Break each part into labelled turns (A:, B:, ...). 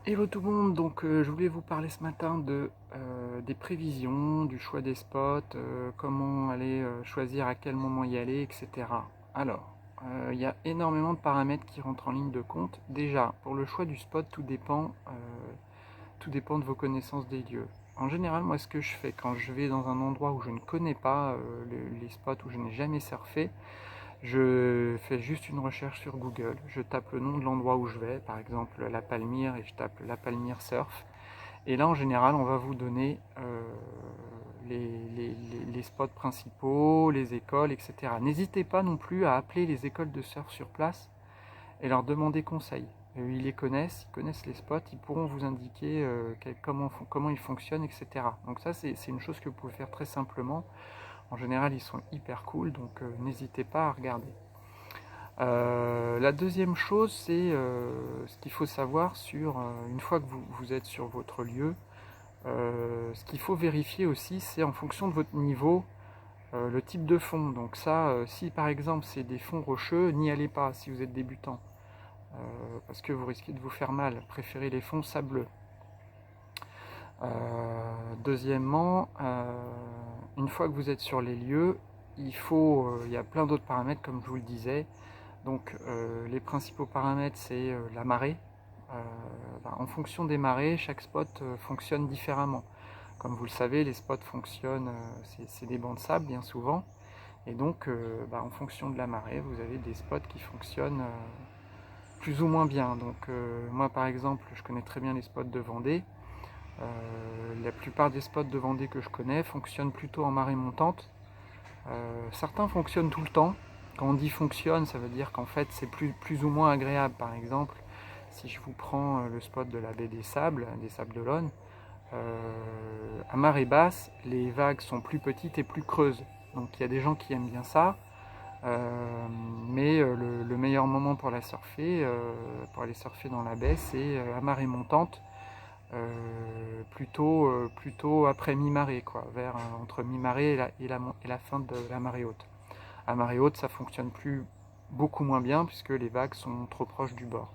A: Hello tout le monde, je voulais vous parler ce matin des prévisions, du choix des spots, comment aller choisir à quel moment y aller, etc. Alors, il y a énormément de paramètres qui rentrent en ligne de compte. Déjà, pour le choix du spot, tout dépend de vos connaissances des lieux. En général, moi ce que je fais quand je vais dans un endroit où je ne connais pas les spots, où je n'ai jamais surfé, je fais juste une recherche sur Google, je tape le nom de l'endroit où je vais, par exemple La Palmyre, et je tape La Palmyre Surf. Et là, en général, on va vous donner les spots principaux, les écoles, etc. N'hésitez pas non plus à appeler les écoles de surf sur place et leur demander conseil. Ils connaissent les spots, ils pourront vous indiquer comment ils fonctionnent, etc. Donc ça, c'est une chose que vous pouvez faire très simplement. En général, ils sont hyper cool, n'hésitez pas à regarder. La deuxième chose, c'est ce qu'il faut savoir une fois que vous êtes sur votre lieu, ce qu'il faut vérifier aussi, c'est en fonction de votre niveau, le type de fond. Donc ça, si par exemple c'est des fonds rocheux, n'y allez pas si vous êtes débutant, parce que vous risquez de vous faire mal. Préférez les fonds sableux. Deuxièmement, une fois que vous êtes sur les lieux, il y a plein d'autres paramètres comme je vous le disais. Les principaux paramètres, c'est la marée. En fonction des marées, chaque spot fonctionne différemment. Comme vous le savez, les spots fonctionnent, c'est des bancs de sable bien souvent. Et en fonction de la marée, vous avez des spots qui fonctionnent plus ou moins bien. Moi, par exemple, je connais très bien les spots de Vendée. La plupart des spots de Vendée que je connais fonctionnent plutôt en marée montante. Certains fonctionnent tout le temps. Quand on dit fonctionne, ça veut dire qu'en fait c'est plus ou moins agréable. Par exemple, si je vous prends le spot de la baie des Sables d'Olonne, à marée basse, les vagues sont plus petites et plus creuses. Donc il y a des gens qui aiment bien ça, le meilleur moment pour aller surfer dans la baie, c'est à marée montante, plutôt après mi-marée, quoi, entre mi-marée et la fin de la marée haute. À marée haute, ça fonctionne beaucoup moins bien puisque les vagues sont trop proches du bord.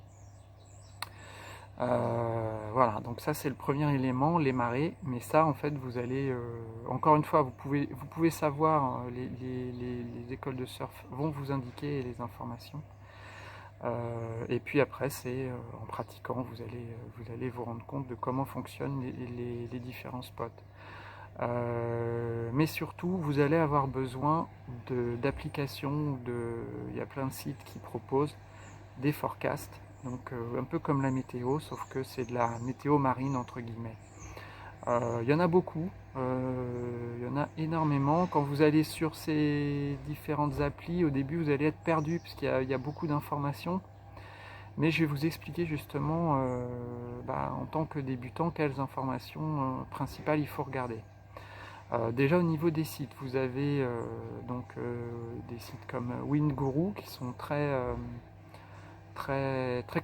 A: Voilà, donc ça c'est le premier élément, les marées. Mais ça, en fait, encore une fois, vous pouvez savoir, les écoles de surf vont vous indiquer les informations. Et puis après, c'est en pratiquant, vous allez vous rendre compte de comment fonctionnent les différents spots. Mais surtout, vous allez avoir besoin d'applications. Il y a plein de sites qui proposent des forecasts, un peu comme la météo, sauf que c'est de la météo marine entre guillemets. Il y en a beaucoup, il y en a énormément. Quand vous allez sur ces différentes applis, au début vous allez être perdu puisqu'il y a beaucoup d'informations. Mais je vais vous expliquer justement, en tant que débutant, quelles informations principales il faut regarder. Déjà au niveau des sites, vous avez des sites comme WindGuru qui sont très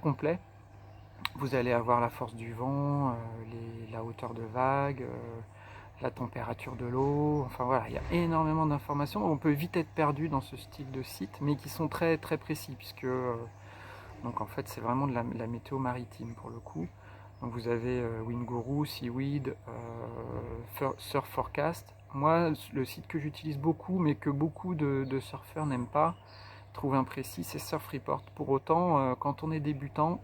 A: complets. Vous allez avoir la force du vent, la hauteur de vague, la température de l'eau, enfin voilà, il y a énormément d'informations. On peut vite être perdu dans ce style de site, mais qui sont très très précis, donc en fait c'est vraiment de la météo maritime pour le coup. Donc vous avez WindGuru, Seaweed, Surf Forecast. Moi, le site que j'utilise beaucoup, mais que beaucoup de surfeurs n'aiment pas, trouvent imprécis, c'est Surf Report. Pour autant, quand on est débutant,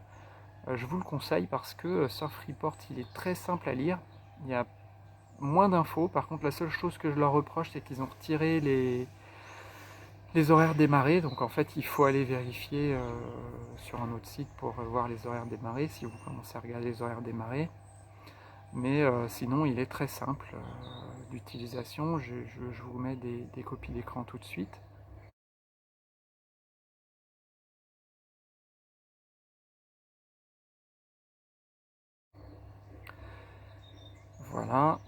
A: je vous le conseille parce que Surf Report, il est très simple à lire. Il y a moins d'infos. Par contre, la seule chose que je leur reproche, c'est qu'ils ont retiré les horaires des marées. Donc en fait, il faut aller vérifier sur un autre site pour voir les horaires des marées si vous commencez à regarder les horaires des marées. Mais sinon, il est très simple d'utilisation. Je vous mets des copies d'écran tout de suite. Voilà,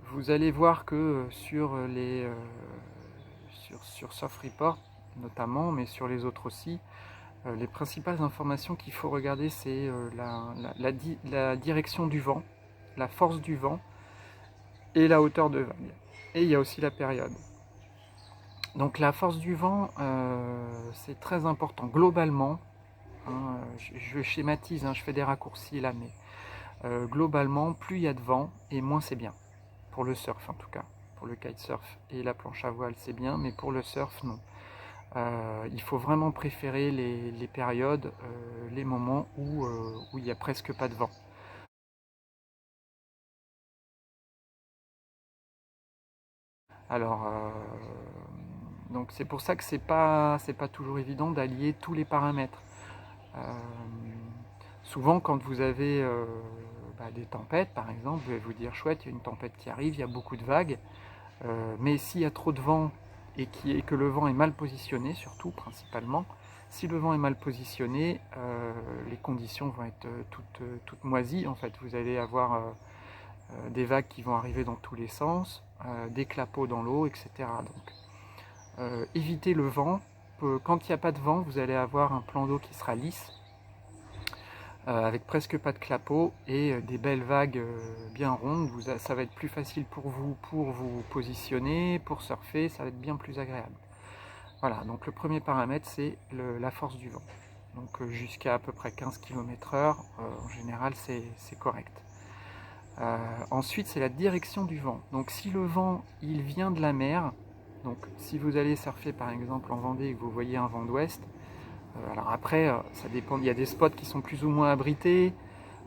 A: vous allez voir que sur Surf Report notamment, mais sur les autres aussi, les principales informations qu'il faut regarder, c'est la direction du vent, la force du vent et la hauteur de vague. Et il y a aussi la période. Donc la force du vent, c'est très important. Globalement, hein, je schématise, hein, je fais des raccourcis là, mais globalement, plus il y a de vent et moins c'est bien. Pour le surf en tout cas. Pour le kitesurf et la planche à voile, c'est bien, mais pour le surf, non. Il faut vraiment préférer les périodes, les moments où il n'y a presque pas de vent. Alors, donc c'est pour ça que c'est pas toujours évident d'allier tous les paramètres. Euh, Souvent, quand vous avez des tempêtes, par exemple, vous allez vous dire chouette, il y a une tempête qui arrive, il y a beaucoup de vagues, mais s'il y a trop de vent et que le vent est mal positionné, surtout principalement, si le vent est mal positionné, les conditions vont être toutes moisies. En fait, vous allez avoir des vagues qui vont arriver dans tous les sens, des clapots dans l'eau, etc. Donc, évitez le vent. Quand il n'y a pas de vent, vous allez avoir un plan d'eau qui sera lisse, avec presque pas de clapots et des belles vagues bien rondes. Ça va être plus facile pour vous positionner, pour surfer, ça va être bien plus agréable. Voilà, donc le premier paramètre c'est la force du vent. Donc jusqu'à à peu près 15 km/h, en général c'est correct. Ensuite c'est la direction du vent. Donc si le vent il vient de la mer, donc si vous allez surfer par exemple en Vendée et que vous voyez un vent d'ouest, alors après ça dépend, il y a des spots qui sont plus ou moins abrités.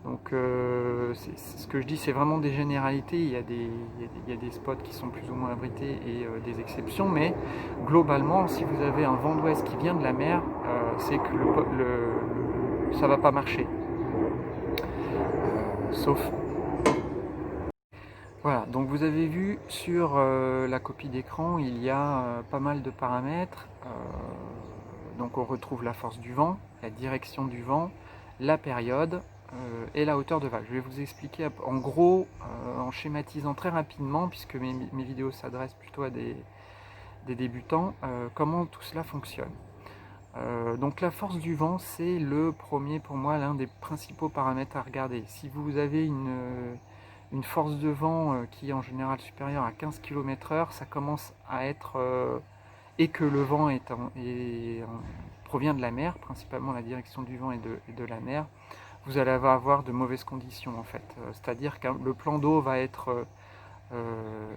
A: Donc ce que je dis c'est vraiment des généralités, il y a des spots qui sont plus ou moins abrités et des exceptions, mais globalement si vous avez un vent d'ouest qui vient de la mer, c'est que ça va pas marcher. Sauf voilà, donc vous avez vu sur la copie d'écran, il y a pas mal de paramètres. Donc on retrouve la force du vent, la direction du vent, la période et la hauteur de vague. Je vais vous expliquer en gros, en schématisant très rapidement, puisque mes vidéos s'adressent plutôt à des débutants, comment tout cela fonctionne. Donc la force du vent, c'est le premier, pour moi, l'un des principaux paramètres à regarder. Si vous avez une force de vent qui est en général supérieure à 15 km/h, ça commence à être... et que le vent provient de la mer, principalement la direction du vent et de la mer, vous allez avoir de mauvaises conditions en fait. C'est-à-dire que le plan d'eau va être...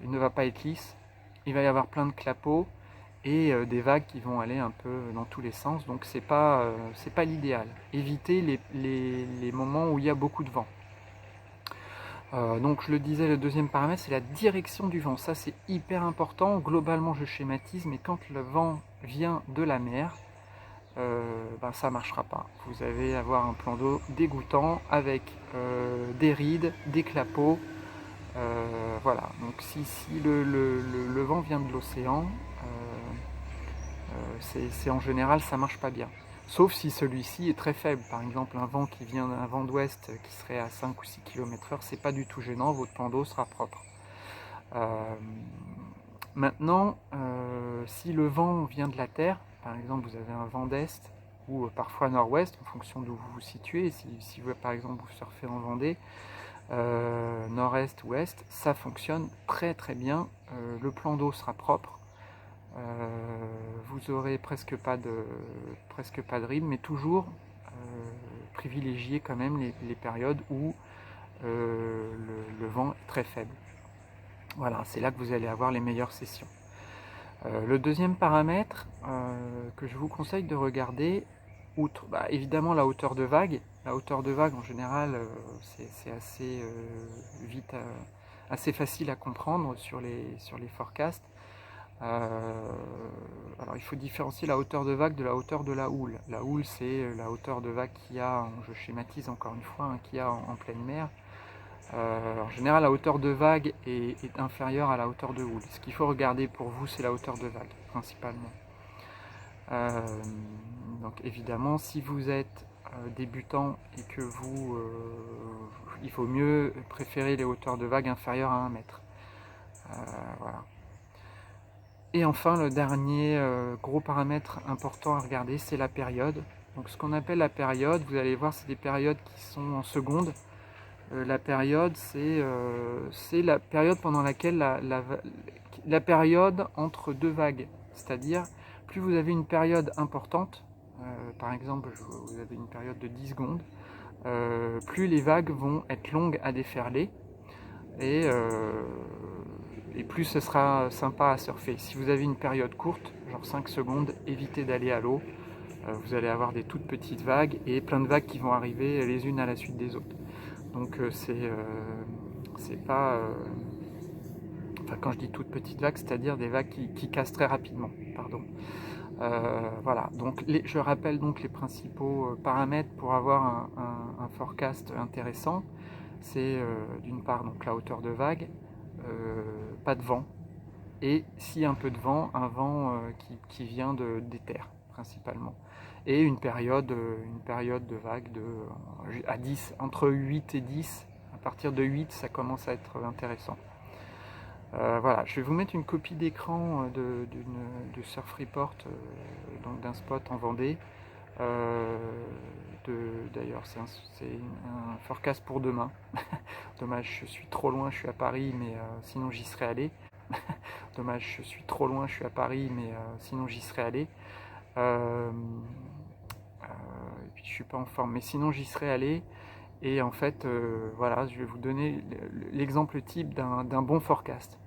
A: il ne va pas être lisse, il va y avoir plein de clapots, et des vagues qui vont aller un peu dans tous les sens, donc c'est pas l'idéal. Évitez les moments où il y a beaucoup de vent. Donc je le disais, le deuxième paramètre c'est la direction du vent, ça c'est hyper important. Globalement je schématise, mais quand le vent vient de la mer, ça ne marchera pas. Vous allez avoir un plan d'eau dégoûtant avec des rides, des clapots. Voilà, donc si le vent vient de l'océan, c'est en général ça marche pas bien. Sauf si celui-ci est très faible. Par exemple, un vent d'ouest qui serait à 5 ou 6 km/h, c'est pas du tout gênant, votre plan d'eau sera propre. Maintenant, si le vent vient de la terre, par exemple vous avez un vent d'est ou parfois nord-ouest en fonction d'où vous vous situez, si vous, par exemple vous surfez en Vendée, nord-est ou est, ça fonctionne très très bien, le plan d'eau sera propre. Vous aurez presque pas de rime, mais toujours privilégier quand même les périodes où le vent est très faible. Voilà, c'est là que vous allez avoir les meilleures sessions. Le deuxième paramètre que je vous conseille de regarder, outre évidemment la hauteur de vague. La hauteur de vague en général c'est assez vite, assez facile à comprendre sur les forecasts. Alors il faut différencier la hauteur de vague de la hauteur de la houle. La houle c'est la hauteur de vague qu'il y a, je schématise encore une fois, qu'il y a en pleine mer. En général la hauteur de vague est inférieure à la hauteur de houle. Ce qu'il faut regarder pour vous c'est la hauteur de vague principalement. Donc évidemment si vous êtes débutant et que il faut mieux préférer les hauteurs de vague inférieures à 1 mètre. Voilà. Et enfin, le dernier gros paramètre important à regarder, c'est la période. Donc ce qu'on appelle la période, vous allez voir, c'est des périodes qui sont en secondes. La période, c'est la période pendant laquelle la période entre deux vagues. C'est-à-dire, plus vous avez une période importante, par exemple vous avez une période de 10 secondes, plus les vagues vont être longues à déferler et plus ce sera sympa à surfer. Si vous avez une période courte, genre 5 secondes, évitez d'aller à l'eau. Vous allez avoir des toutes petites vagues et plein de vagues qui vont arriver les unes à la suite des autres. Donc c'est pas... Enfin, quand je dis toutes petites vagues, c'est-à-dire des vagues qui cassent très rapidement. Pardon. Voilà, donc je rappelle donc les principaux paramètres pour avoir un forecast intéressant. C'est d'une part donc la hauteur de vague, pas de vent, et si un peu de vent, un vent qui vient des terres principalement, et une période de vague à 10, entre 8 et 10. À partir de 8 ça commence à être intéressant. Voilà, je vais vous mettre une copie d'écran du Surf Report, donc d'un spot en Vendée. D'ailleurs c'est un forecast pour demain. Dommage, je suis trop loin, je suis à Paris, mais sinon j'y serais allé. Dommage, je suis trop loin, je suis à Paris, mais sinon j'y serais allé. Et puis je suis pas en forme, mais sinon j'y serais allé. Et en fait, voilà, je vais vous donner l'exemple type d'un bon forecast.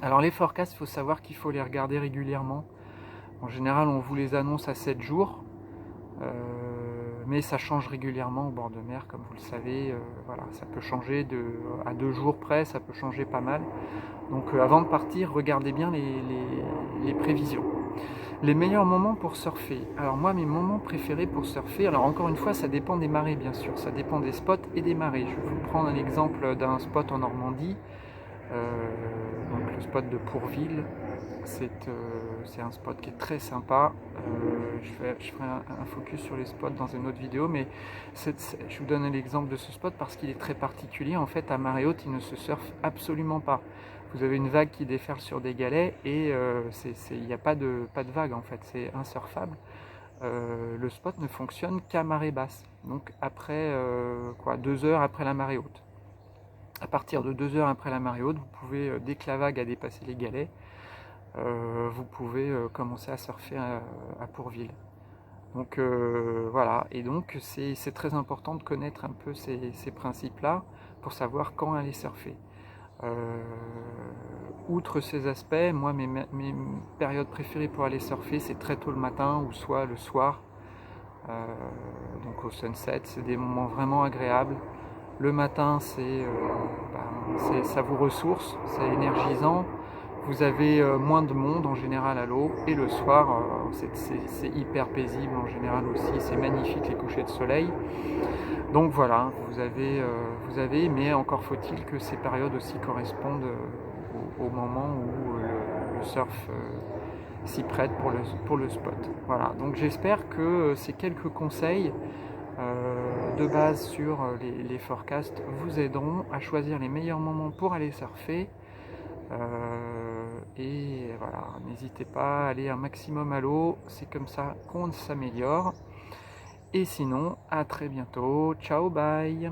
A: Alors les forecasts, il faut savoir qu'il faut les regarder régulièrement. En général, on vous les annonce à 7 jours. Mais ça change régulièrement au bord de mer, comme vous le savez. Voilà, ça peut changer à 2 jours près, ça peut changer pas mal. Donc avant de partir, regardez bien les prévisions. Les meilleurs moments pour surfer. Alors moi, mes moments préférés pour surfer, alors encore une fois, ça dépend des marées bien sûr, ça dépend des spots et des marées. Je vais vous prendre un exemple d'un spot en Normandie, donc le spot de Pourville. C'est un spot qui est très sympa. Je ferai un focus sur les spots dans une autre vidéo, mais je vous donne l'exemple de ce spot parce qu'il est très particulier. En fait, à marée haute, il ne se surfe absolument pas. Vous avez une vague qui déferle sur des galets et il n'y a pas de vague en fait, c'est insurfable. Le spot ne fonctionne qu'à marée basse, donc après 2 heures après la marée haute. À partir de 2 heures après la marée haute, vous pouvez, dès que la vague a dépassé les galets, vous pouvez commencer à surfer à Pourville. Donc voilà, et donc c'est très important de connaître un peu ces principes-là pour savoir quand aller surfer. Outre ces aspects, moi mes périodes préférées pour aller surfer, c'est très tôt le matin ou soit le soir, donc au sunset. C'est des moments vraiment agréables. Le matin, ça vous ressource, c'est énergisant. Vous avez moins de monde en général à l'eau, et le soir c'est hyper paisible en général aussi, c'est magnifique les couchers de soleil. Donc voilà, vous avez, mais encore faut-il que ces périodes aussi correspondent au moment où le surf s'y prête pour le spot. Voilà, donc j'espère que ces quelques conseils de base sur les forecasts vous aideront à choisir les meilleurs moments pour aller surfer. Et voilà, n'hésitez pas à aller un maximum à l'eau, c'est comme ça qu'on s'améliore. Et sinon, à très bientôt, ciao, bye.